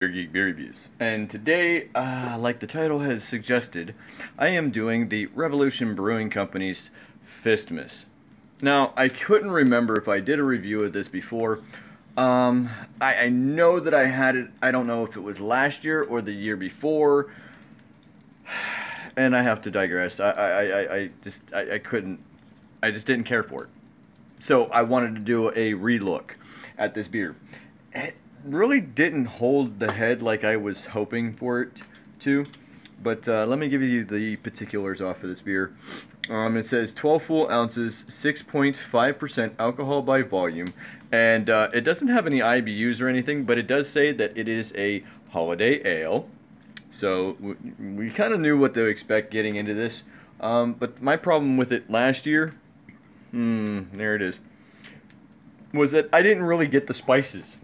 Beer Geek Beer Reviews. And today, like the title has suggested, I am doing the Revolution Brewing Company's Fistmas. Now, I couldn't remember if I did a review of this before. I know that I had it, I don't know if it was last year or the year before. And I have to digress. I just didn't care for it. So I wanted to do a relook at this beer. It really didn't hold the head like I was hoping for it to. But let me give you the particulars off of this beer. It says 12 full ounces, 6.5% alcohol by volume. And it doesn't have any IBUs or anything, but it does say that it is a holiday ale. So we kind of knew what to expect getting into this. But my problem with it last year, there it is, was that I didn't really get the spices.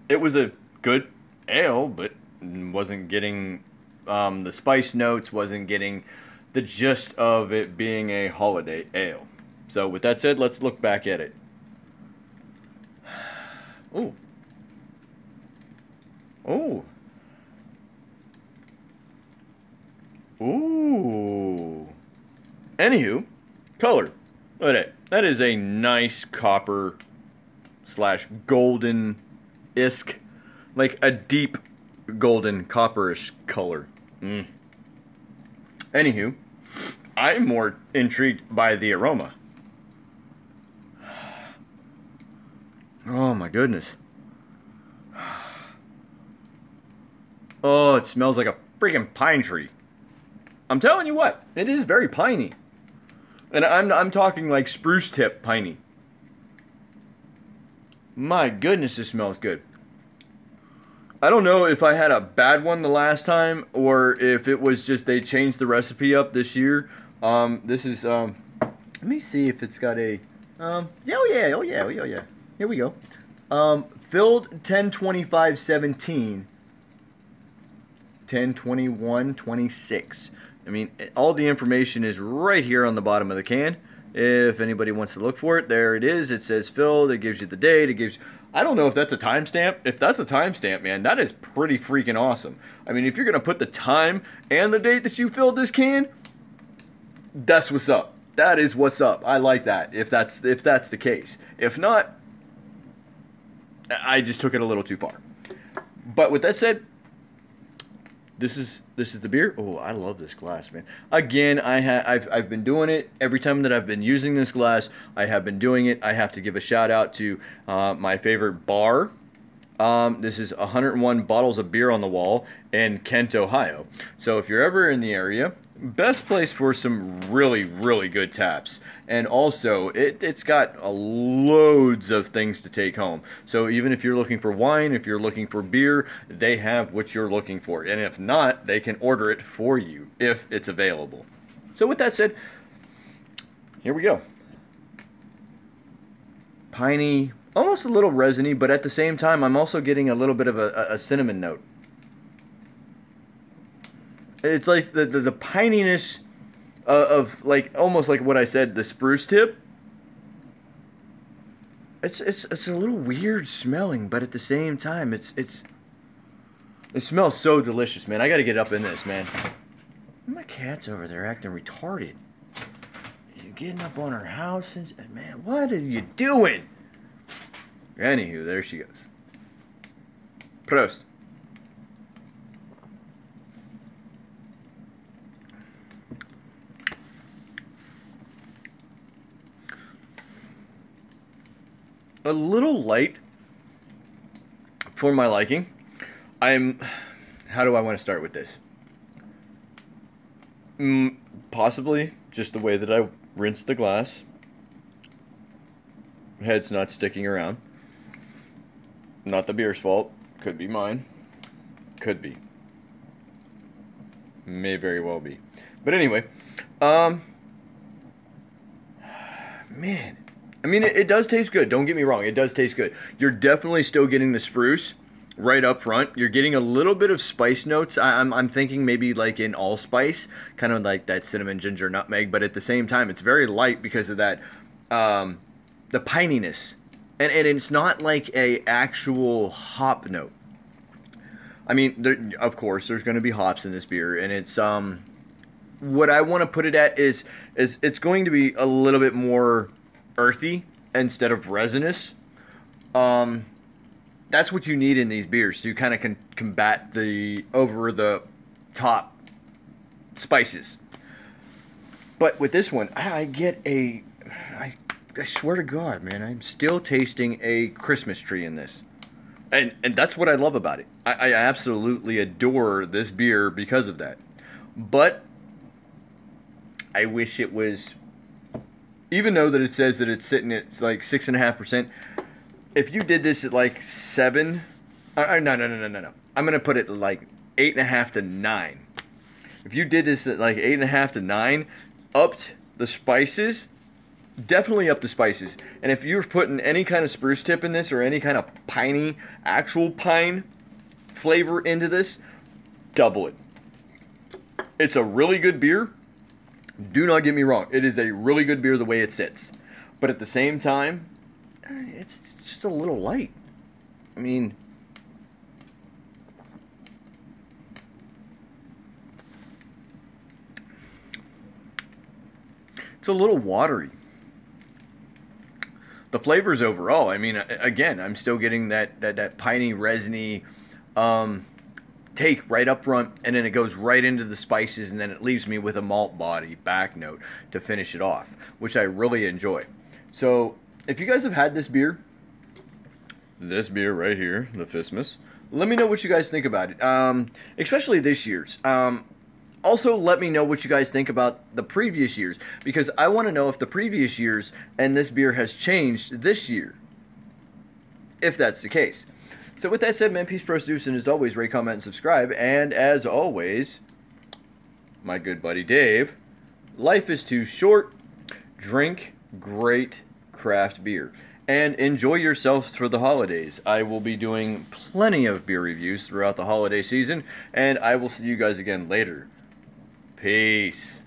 It was a good ale, but wasn't getting the spice notes, wasn't getting the gist of it being a holiday ale. So with that said, let's look back at it. Ooh. Oh. Ooh. Anywho, color. Look at that. That is a nice copper slash golden-isk, like a deep golden copperish color. Anywho, I'm more intrigued by the aroma. Oh my goodness. Oh, it smells like a freaking pine tree. I'm telling you what, it is very piney. And I'm talking like spruce tip piney. My goodness, this smells good. I don't know if I had a bad one the last time or if it was just they changed the recipe up this year. This is let me see if it's got a oh yeah. Here we go. Filled 10/25/17. 10/21/26. I mean, all the information is right here on the bottom of the can. If anybody wants to look for it, there it is. It says filled. It gives you the date. It gives. I don't know if that's a timestamp. If that's a timestamp, man, that is pretty freaking awesome. I mean, if you're gonna put the time and the date that you filled this can, that's what's up. That is what's up. I like that. If that's the case. If not, I just took it a little too far. But with that said, this is the beer. Oh, I love this glass, man. Again, I've been doing it every time that I've been using this glass. I have been doing it. I have to give a shout out to my favorite bar. This is 101 bottles of beer on the wall in Kent, Ohio. So if you're ever in the area, best place for some really good taps. And also, it's got loads of things to take home. So even if you're looking for wine, if you're looking for beer, they have what you're looking for. And if not, they can order it for you if it's available. So with that said, here we go. Piney, almost a little resiny, but at the same time, I'm also getting a little bit of a cinnamon note. It's like the pininess of like almost like what I said, the spruce tip. It's a little weird smelling, but at the same time, it smells so delicious, man. I got to get up in this, man. My cat's over there acting retarded. You getting up on her house, and man, what are you doing? Anywho, there she goes. Prost. A little light for my liking. How do I want to start with this? Possibly just the way that I rinsed the glass. Head's not sticking around. Not the beer's fault. Could be mine. Could be. May very well be. But anyway, man. I mean, it does taste good. Don't get me wrong. It does taste good. You're definitely still getting the spruce right up front. You're getting a little bit of spice notes. I'm thinking maybe like in allspice, kind of like that cinnamon, ginger, nutmeg. But at the same time, it's very light because of that, the pininess And it's not like a actual hop note. I mean, of course, there's going to be hops in this beer, and it's what I want to put it at is it's going to be a little bit more earthy instead of resinous. That's what you need in these beers to kind of combat the over the top spices. But with this one, I get I swear to God, man, I'm still tasting a Christmas tree in this. And that's what I love about it. I absolutely adore this beer because of that. But I wish it was, even though that it says that it's sitting at like 6.5%, if you did this at like 7, no. I'm going to put it like 8.5 to 9. If you did this at like 8.5 to 9, upped the spices, definitely up the spices. And if you're putting any kind of spruce tip in this or any kind of piney, actual pine flavor into this, double it. It's a really good beer. Do not get me wrong. It is a really good beer the way it sits. But at the same time, it's just a little light. I mean, it's a little watery. The flavors overall, I mean, again, I'm still getting that piney, resiny take right up front, and then it goes right into the spices, and then it leaves me with a malt body back note to finish it off, which I really enjoy. So if you guys have had this beer right here, the Fistmas, let me know what you guys think about it, especially this year's. Also, let me know what you guys think about the previous years, because I want to know if the previous years and this beer has changed this year, if that's the case. So with that said, man, peace, pros, deuce, and as always, rate, comment, and subscribe. And as always, my good buddy Dave, life is too short. Drink great craft beer. And enjoy yourselves for the holidays. I will be doing plenty of beer reviews throughout the holiday season, and I will see you guys again later. Peace.